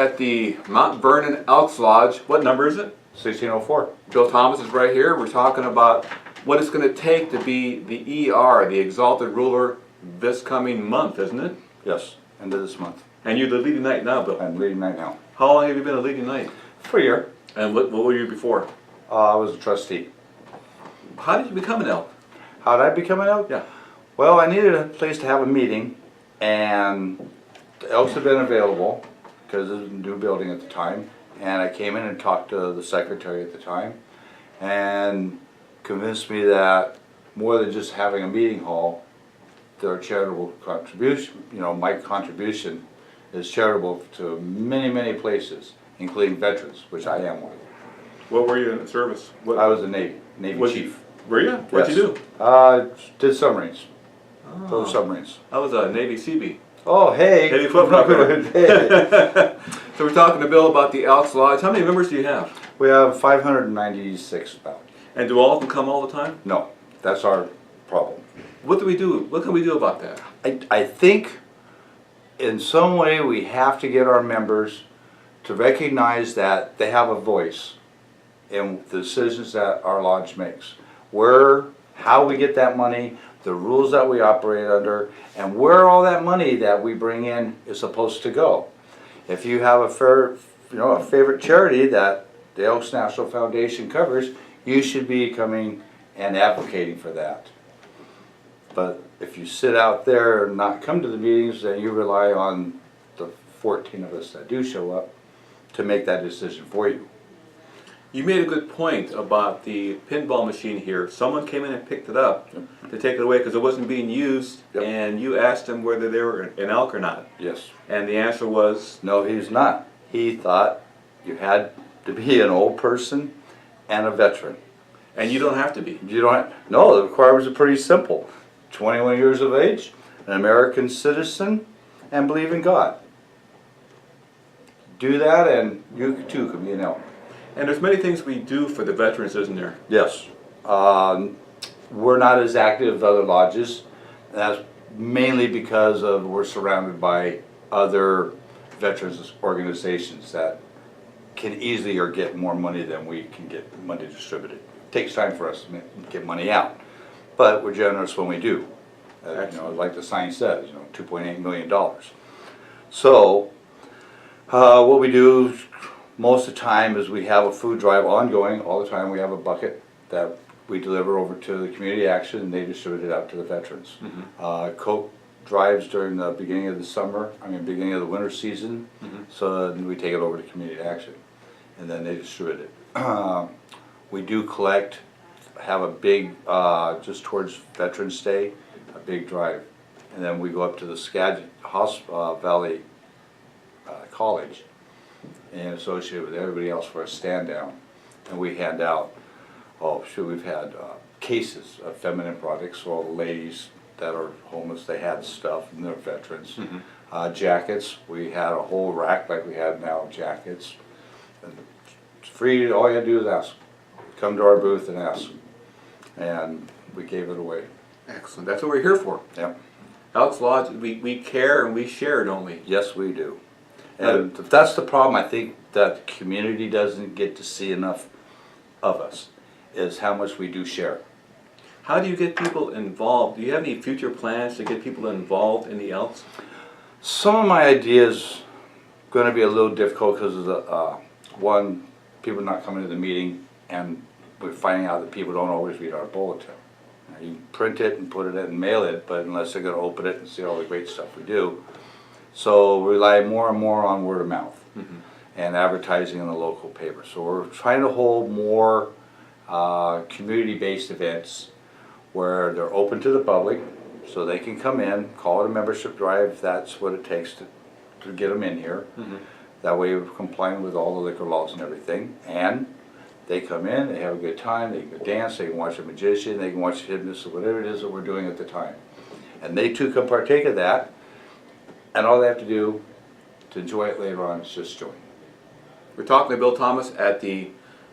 at the Mount Vernon Elks Lodge. What number is it? 1604. Bill Thomas is right here. We're talking about what it's going to take to be the ER, the Exalted Ruler, this coming month, isn't it? Yes, end of this month. And you're the leading knight now, Bill. I'm leading right now. How long have you been a leading knight? For a year. And what were you before? I was a trustee. How did you become an elk? How did I become an elk? Yeah. Well, I needed a place to have a meeting, and the elks had been available because it was a new building at the time. And I came in and talked to the secretary at the time, and convinced me that more than just having a meeting hall, their charitable contribution, my contribution is charitable to many, many places, including veterans, which I am one. What were you in the service? What, I was a Navy chief. were you? What'd you do? Did submarines. Oh. Those submarines. I was a Navy Seabee. Oh, hey. Heavy football. Hey. So we're talking to Bill about the Elks Lodge. How many members do you have? We have 596 about. And do all of them come all the time? No, that's our problem. What do we do? What can we do about that? I think in some way we have to get our members to recognize that they have a voice in the decisions that our lodge makes. How we get that money, the rules that we operate under, and where all that money that we bring in is supposed to go. If you have a favorite charity that the Elks National Foundation covers, you should be coming and advocating for that. But if you sit out there and not come to the meetings, then you rely on the 14 of us that do show up to make that decision for you. You made a good point about the pinball machine here. Someone came in and picked it up to take it away because it wasn't being used, and you asked them whether they were an elk or not. Yes. And the answer was? No, he's not. He thought you had to be an old person and a veteran. And you don't have to be. You don't. No, the requirements are pretty simple. 21 years of age, an American citizen, and believe in God. Do that and you too can be an elk. And there's many things we do for the veterans, isn't there? Yes. We're not as active as other lodges. That's mainly because we're surrounded by other veterans organizations that can easily get more money than we can get money distributed. It takes time for us to get money out, but we're generous when we do. Like the sign says, $2.8 million. So what we do most of the time is we have a food drive ongoing all the time. We have a bucket that we deliver over to the community action, and they distribute it out to the veterans. Coke drives during the beginning of the beginning of the winter season. So then we take it over to community action, and then they distribute it. We do collect, have a big, just towards Veterans Day, a big drive, and then we go up to the Skagit Valley College and associated with everybody else for a stand down, and we hand out, we've had cases of feminine products, so all the ladies that are homeless, they had stuff and they're veterans. Jackets, we had a whole rack like we have now, jackets. And it's free, all you have to do is ask. Come to our booth and ask, and we gave it away. Excellent, that's what we're here for. Yep. Elks Lodge, we care and we share, don't we? Yes, we do. And that's the problem I think that the community doesn't get to see enough of us, is how much we do share. How do you get people involved? Do you have any future plans to get people involved in the Elks? Some of my ideas going to be a little difficult because of the people not coming to the meeting, and we're finding out that people don't always read our bulletin. Now, you can print it and put it in and mail it, but unless they're going to open it and see all the great stuff we do. So we rely more and more on word of mouth and advertising in the local paper. So we're trying to hold more community-based events where they're open to the public, so they can come in, call it a membership drive if that's what it takes to get them in here. That way we're complying with all the liquor laws and everything. And they come in, they have a good time, they can dance, they can watch a magician, they can watch hypnosis, or whatever it is that we're doing at the time. And they too can partake of that. And all they have to do to enjoy it later on is just join. We're talking to Bill Thomas at the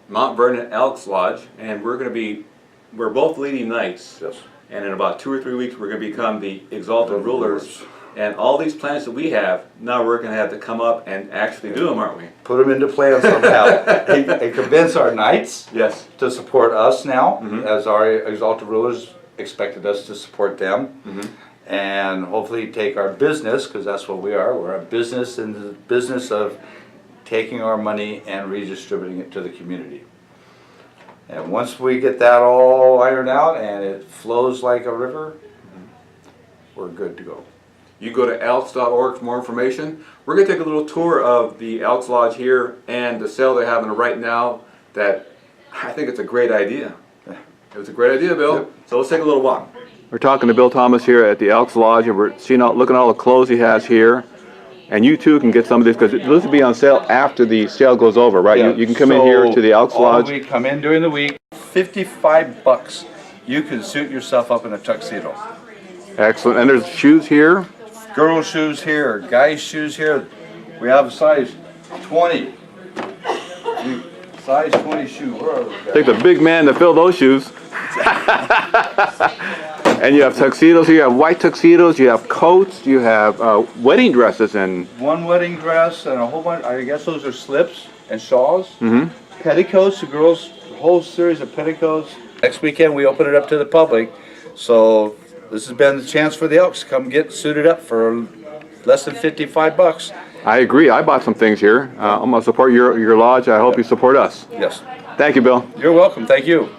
Mount Vernon Elks Lodge, and we're both leading knights. Yes. And in about 2 or 3 weeks, we're going to become the Exalted Rulers And all these plans that we have, now we're gonna have to come up and actually do them, aren't we? Put them into plan somehow. And convince our knights Yes. to support us now, Mhm. as our exalted rulers expected us to support them. Mhm. And hopefully take our business, because that's what we are, we're a business in the business of taking our money and redistributing it to the community. And once we get that all ironed out and it flows like a river, we're good to go. You go to elks.org for more information. We're going to take a little tour of the Elks Lodge here and the sale they're having right now that I think it's a great idea. It was a great idea, Bill. Yep. So let's take a little walk. We're talking to Bill Thomas here at the Elks Lodge, and we're looking at all the clothes he has here. And you too can get some of this, because this will be on sale after the sale goes over, right? Yeah, You can come in here to the Elks Lodge. All week, come in during the week, $55. You can suit yourself up in a tuxedo. Excellent. And there's shoes here. Girls' shoes here, guys' shoes here. We have a size 20. Size 20 shoe. Where are those guys? Take the big man to fill those shoes. And you have tuxedos here. You have white tuxedos. You have coats. You have wedding dresses and. One wedding dress and a whole bunch, I guess those are slips and shawls. Mm-hmm. Petticoats, the girls, a whole series of petticoats. Next weekend we open it up to the public. So this has been the chance for the Elks to come get suited up for less than $55. I agree. I bought some things here. I'm gonna support your lodge. I hope you support us. Yes. Thank you, Bill. You're welcome. Thank you.